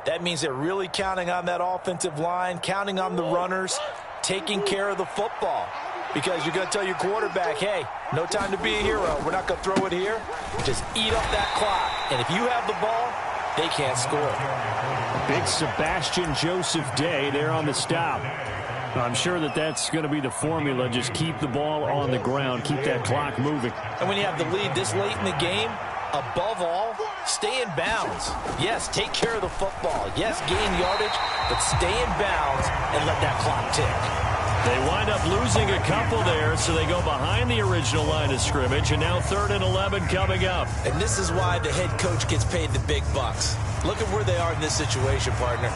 That means they're really counting on that offensive line, counting on the runners, taking care of the football. Because you're going to tell your quarterback, hey, no time to be a hero. We're not going to throw it here. Just eat up that clock. And if you have the ball, they can't score. Big Sebastian Joseph Day there on the stop. I'm sure that that's going to be the formula. Just keep the ball on the ground. Keep that clock moving. And when you have the lead this late in the game, above all, stay in bounds. Yes, take care of the football. Yes, gain yardage, but stay in bounds and let that clock tick. They wind up losing a couple there, so they go behind the original line of scrimmage, and now 3rd and 11 coming up. And this is why the head coach gets paid the big bucks. Look at where they are in this situation, partner.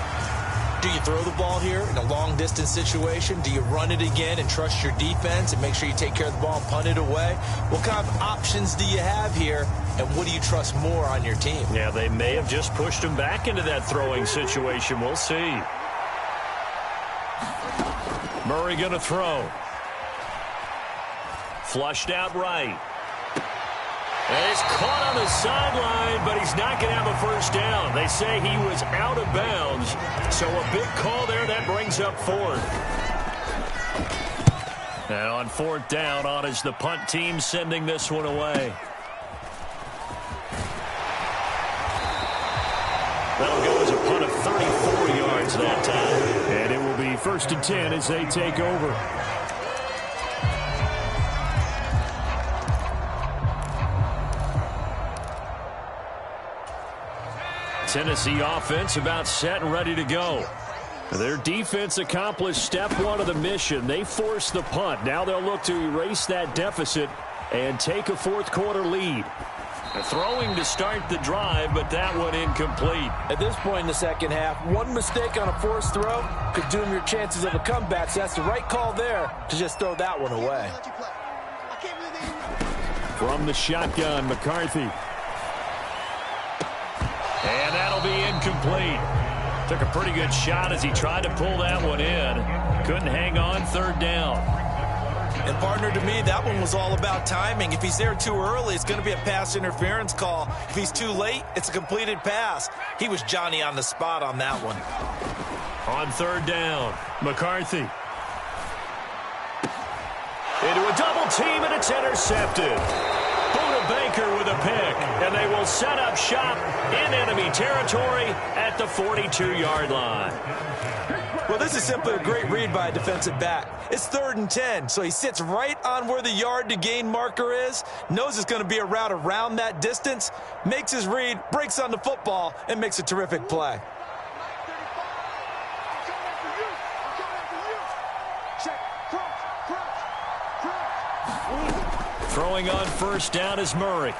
Do you throw the ball here in a long-distance situation? Do you run it again and trust your defense and make sure you take care of the ball and punt it away? What kind of options do you have here, and what do you trust more on your team? Yeah, they may have just pushed him back into that throwing situation. We'll see. Murray going to throw. Flushed out right. And it's caught on the sideline, but he's not going to have a first down. They say he was out of bounds, so a big call there. That brings up 4th. And on 4th down, on is the punt team sending this one away. That'll go as a punt of 34 yards that time. And it will be 1st and 10 as they take over. Tennessee offense about set and ready to go. Their defense accomplished step 1 of the mission. They forced the punt. Now they'll look to erase that deficit and take a fourth-quarter lead. Throwing to start the drive, but that one incomplete. At this point in the second half, one mistake on a forced throw could doom your chances of a comeback, so that's the right call there to just throw that one away. From the shotgun, McCarthy. And that'll be incomplete. Took a pretty good shot as he tried to pull that one in. Couldn't hang on, third down. And partner, to me, that one was all about timing. If he's there too early, it's going to be a pass interference call. If he's too late, it's a completed pass. He was Johnny on the spot on that one. On third down, McCarthy. Into a double team, and it's intercepted. Buda Baker with a pick, and they will set up shop in enemy territory at the 42-yard line. Well, this is simply a great read by a defensive back. It's 3rd and 10, so he sits right on where the yard-to-gain marker is, knows it's going to be a route around that distance, makes his read, breaks on the football, and makes a terrific play. Throwing on first down is Murray.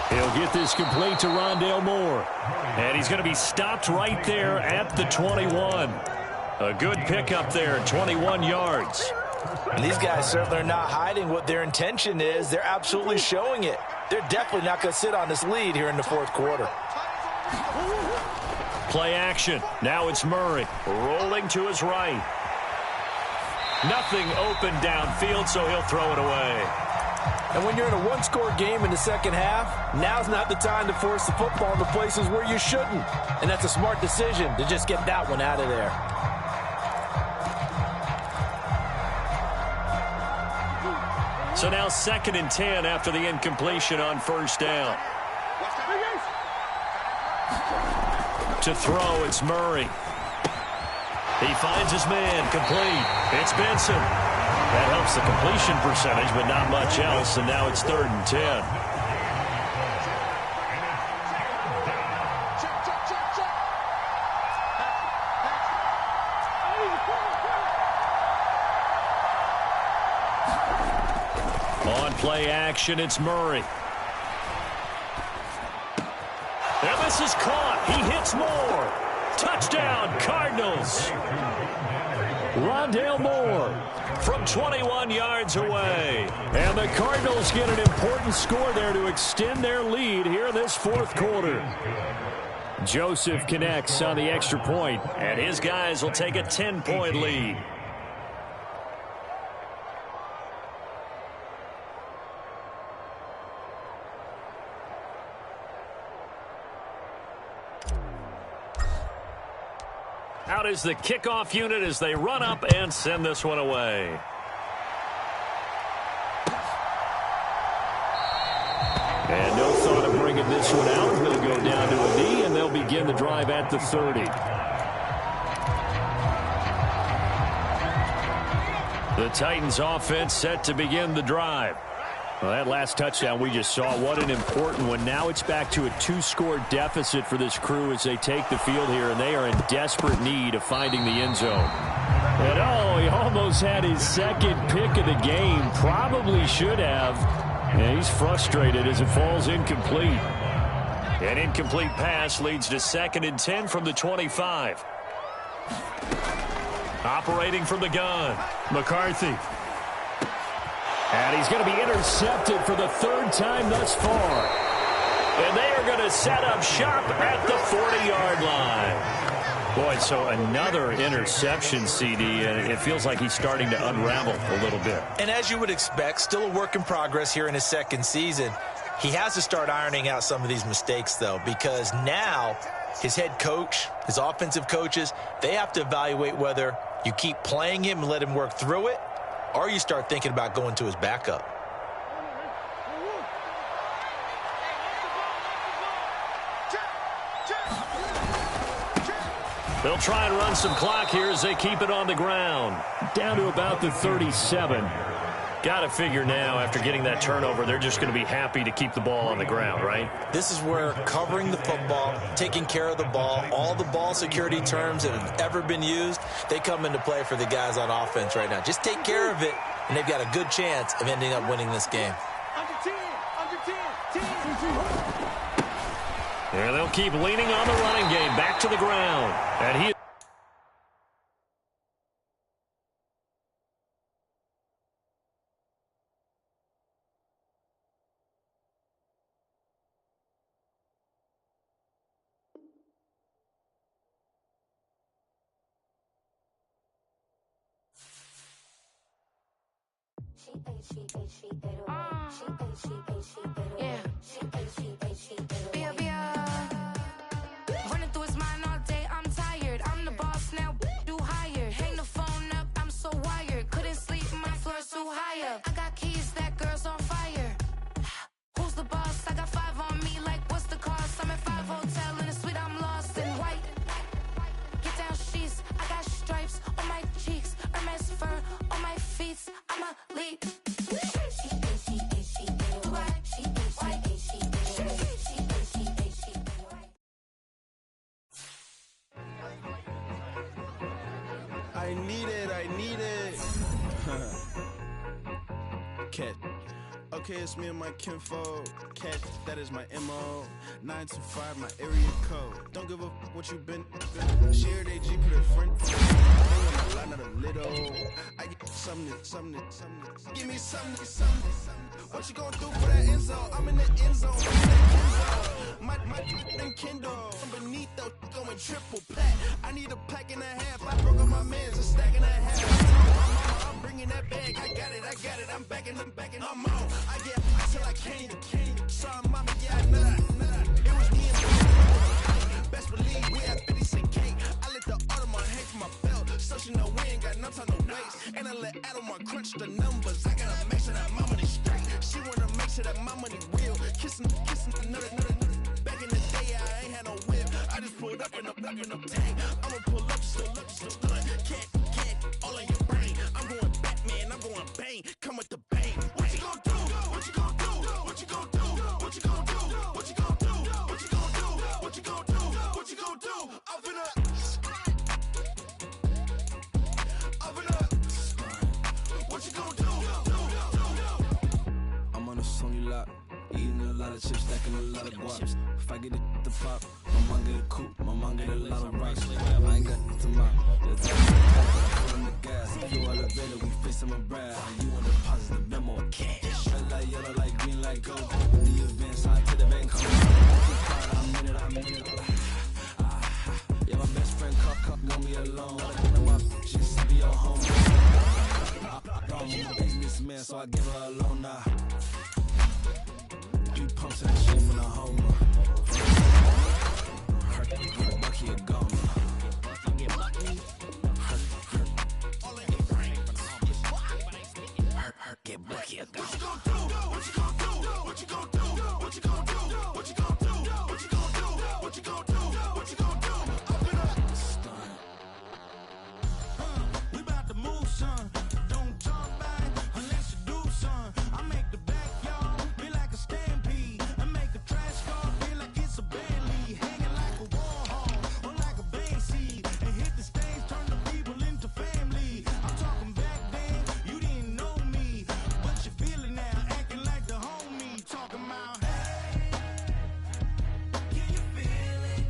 He'll get this complete to Rondale Moore. And he's going to be stopped right there at the 21. A good pickup there, 21 yards. And these guys certainly are not hiding what their intention is. They're absolutely showing it. They're definitely not going to sit on this lead here in the fourth quarter. Play action. Now it's Murray rolling to his right. Nothing open downfield, so he'll throw it away. And when you're in a one-score game in the second half, now's not the time to force the football into places where you shouldn't. And that's a smart decision to just get that one out of there. So now 2nd and 10 after the incompletion on first down. To throw, it's Murray. He finds his man, complete. It's Benson. That helps the completion percentage, but not much else, and now it's 3rd and 10. On play action, it's Murray. And this is caught. He hits Moore. Touchdown, Cardinals. Rondale Moore from 21 yards away. And the Cardinals get an important score there to extend their lead here in this fourth quarter. Joseph connects on the extra point, and his guys will take a 10-point lead. Out is the kickoff unit as they run up and send this one away. And no thought of bringing this one out. He'll go down to a knee, and they'll begin the drive at the 30. The Titans offense set to begin the drive. Well, that last touchdown we just saw, what an important one. Now it's back to a 2-score deficit for this crew as they take the field here, and they are in desperate need of finding the end zone. And oh, he almost had his second pick of the game. Probably should have. And he's frustrated as it falls incomplete. An incomplete pass leads to 2nd and 10 from the 25. Operating from the gun, McCarthy. And he's going to be intercepted for the 3rd time thus far. And they are going to set up shop at the 40-yard line. Boy, so another interception, CD, and it feels like he's starting to unravel a little bit. And as you would expect, still a work in progress here in his 2nd season. He has to start ironing out some of these mistakes, though, because now his head coach, his offensive coaches, they have to evaluate whether you keep playing him and let him work through it, or you start thinking about going to his backup. They'll try and run some clock here as they keep it on the ground. Down to about the 37. Got to figure now, after getting that turnover, they're just going to be happy to keep the ball on the ground, right? This is where covering the football, taking care of the ball, all the ball security terms that have ever been used, they come into play for the guys on offense right now. Just take care of it, and they've got a good chance of ending up winning this game. Under 10, under 10, 10. And they'll keep leaning on the running game. Back to the ground. And he... Running through his mind all day, I'm tired. I'm the boss now, do higher. Hang the phone up, I'm so wired. Couldn't sleep, my floor's too high up. I got keys, that girl's on fire. Who's the boss? I got 5 on me, like what's the cost? I'm at 5 hotel in a suite, I'm lost in white. Get down sheets, I got stripes on my cheeks. Hermes fur on my feet, I'm a lead. I need it. Cat. Okay, it's me and my kinfolk. Cat, that is my MO. 925, my area code. Don't give a what you been. Shared AG, put a friend. A lot, not a little. I get something. Give me something. What you gonna do for that end zone? I'm in the end zone. My and Kindle. From beneath though, going triple pack. I need a pack and a half. I broke up my mans, a stack and a half. I'm bringing that bag. I got it. I'm backing, I'm on. I get till I can't. Sorry, mama, yeah, I know. It was me and best believe we had 56K. I let the Audemars hang from my belt. So she know we ain't got no time to waste. And I let Audemars crunch the numbers. I gotta make sure that my money straight. She wanna make sure that my money real. Kissing another. Back in the day, I ain't had no whip. I just pulled up in a tank. I'ma pull up, just can't, all in your brain. I'm going Batman, I'm going bang. Come with the bang. What you gonna do? What you gonna do? What you gonna do? What you gonna do? What you gonna do? What you gonna do? What you gonna do? What you gonna do? Up in up. What you gonna do? I'm on a Sony lot, eating a lot of chips, stacking a lot of guap. If I get it the pop, my mom get a coupe, my mom get a lot of rocks. I ain't got to my. Let's on the gas, fuel elevator, we facing my brand. You want to deposit the memo, cash. Red light, yellow light, green light, go. The event side to the bank. I'm in it. Yeah, my best friend cup, got me alone. My bitches be your home. I'm a businessman, so I give her a loan now. 3 pumps in the shit from the home. Her Bucky a gone. Get Bucky a gone. What you gonna do? What you gonna do? What you gonna do? What you gonna do? What you gonna do? What you gonna do? What you gonna do? What you gonna do? Up in a stun. We about to move, son. Don't talk back unless you do, son. I make the backyard be like a stampede. I make a trash car feel like it's a Bentley. Hanging like a Warhol or like a Banksy. And hit the stage, turn the people into family. I'm talking back then, you didn't know me. But you feel it now, acting like the homie. Talking about, hey, can you feel it?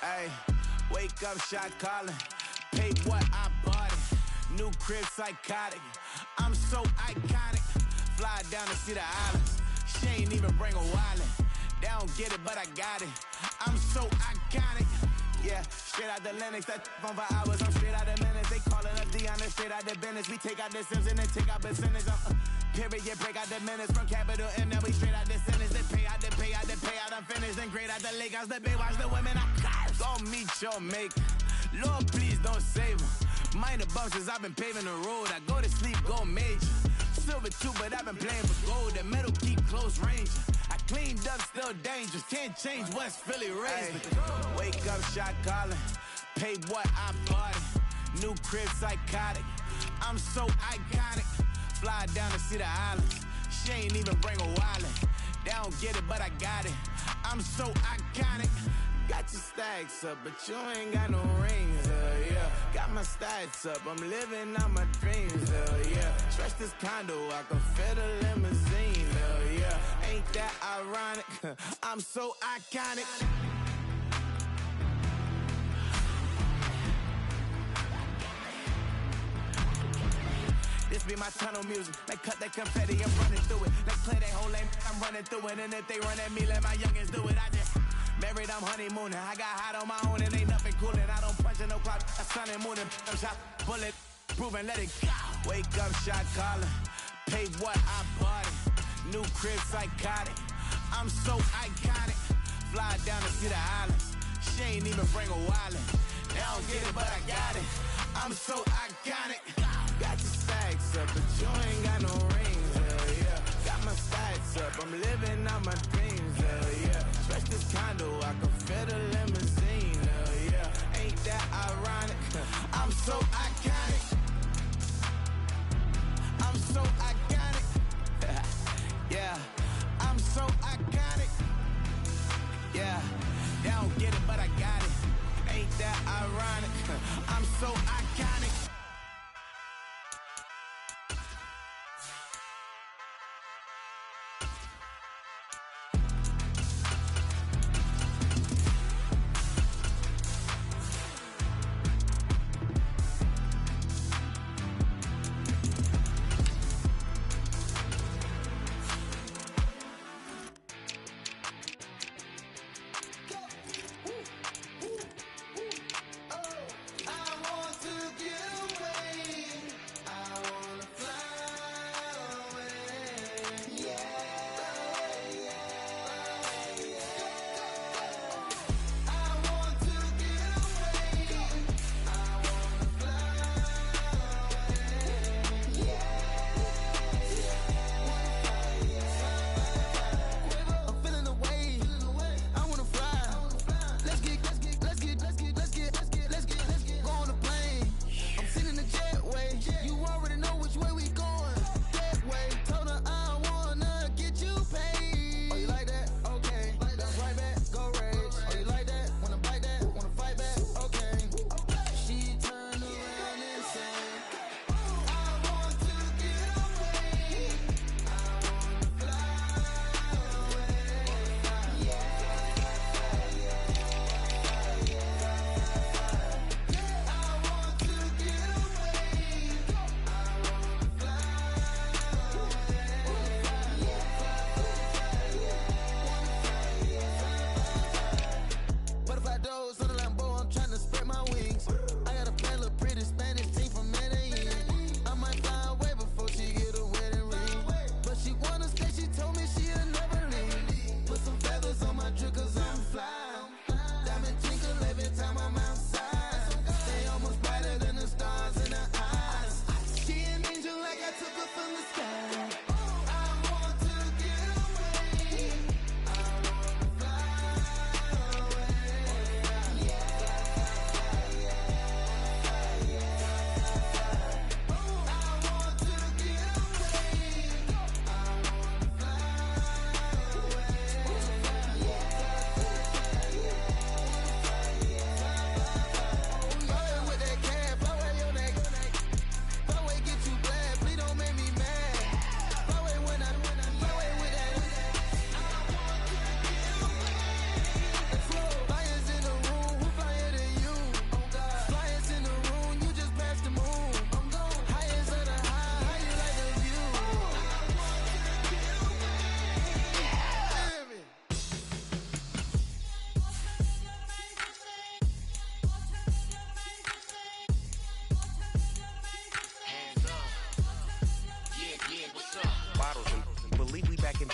Ayy, wake up, shot calling. Pay what I bought it. New crib, psychotic. I'm so iconic. Fly down to see the islands. She ain't even bring a wallet. They don't get it, but I got it. I'm so iconic. Yeah, straight out the Lennox, that on for hours, I'm straight out the minutes. They calling up Deanna, straight out the business. We take out the Sims and then take out percentage. Period, break out the minutes from capital M, now we straight out the sentence. They pay out, I'm finished. Then grade out the Lakers, the Bay, watch the women, I got it. Go meet your maker. Lord, please don't save them. Minor bumps as I've been paving the road. I go to sleep, go major. Silver too, but I've been playing for gold. The metal keep close range. I cleaned up, still dangerous. Can't change West Philly raised. Wake up, shot calling. Pay what I bought it. New crib, psychotic. I'm so iconic. Fly down to see the islands. She ain't even bring a wallet. They don't get it, but I got it. I'm so iconic. Got your stacks up, but you ain't got no rings, yeah. Got my stats up, I'm living out my dreams, yeah. Stretch this condo, I can fit a limousine, yeah. Ain't that ironic? I'm so iconic. This be my tunnel music. They cut that confetti, I'm running through it. Let's play that whole lane, I'm running through it. And if they run at me, let my youngins do it. I just married, I'm honeymooning. I got hot on my own and ain't nothing coolin'. I don't punch in no clock, I sun and moon. I'm shot, bullet, proven, let it go. Wake up, shot calling. Pay what I bought it. New crib, psychotic. I'm so iconic. Fly down to see the islands. She ain't even bring a wallet. They don't get it, but I got it. I'm so iconic. Got your stacks up, but you ain't got no rings, yeah. Got my stats up, I'm living out my dreams, yeah. Stretch this condo, I can fit a limousine, yeah. Ain't that ironic? I'm so iconic. I'm so iconic. Yeah, I'm so iconic. Yeah, they don't get it, but I got it. Ain't that ironic? I'm so iconic.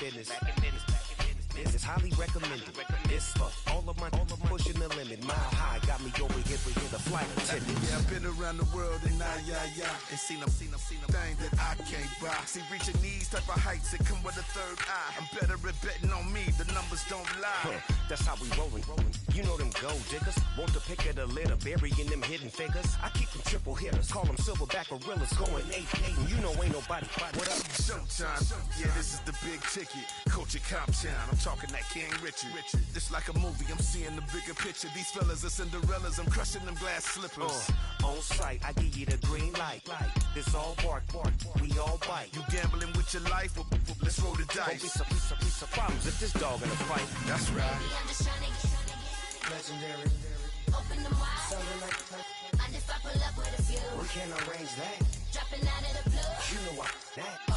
business. It's highly recommended. This for all of my pushing the limit. Mile high got me over here with the flight attendant. Yeah, I've been around the world and and seen them thing that I can't buy. See, reaching these type of heights, it come with a third eye. I'm better at betting on me, the numbers don't lie. That's how we rollin'. You know them gold diggers, want to pick at a litter, burying them hidden figures. I keep them triple hitters, call them silverback gorillas, going 8-8, and you know ain't nobody. What up? Showtime, yeah, this is the big ticket. Culture Cop Town, I'm talking that King Richard. It's like a movie, I'm seeing the bigger picture. These fellas are Cinderellas, I'm crushing them glass slippers. On sight, I give you the green light. This all bark, we all bite. You gambling with your life, let's roll the dice. Don't be some problems if this dog in a fight. That's right. I'm just trying to get Legendary. open them wide. Something like And if I pull up with a few, we can arrange that. dropping out of the blue. You know what? That.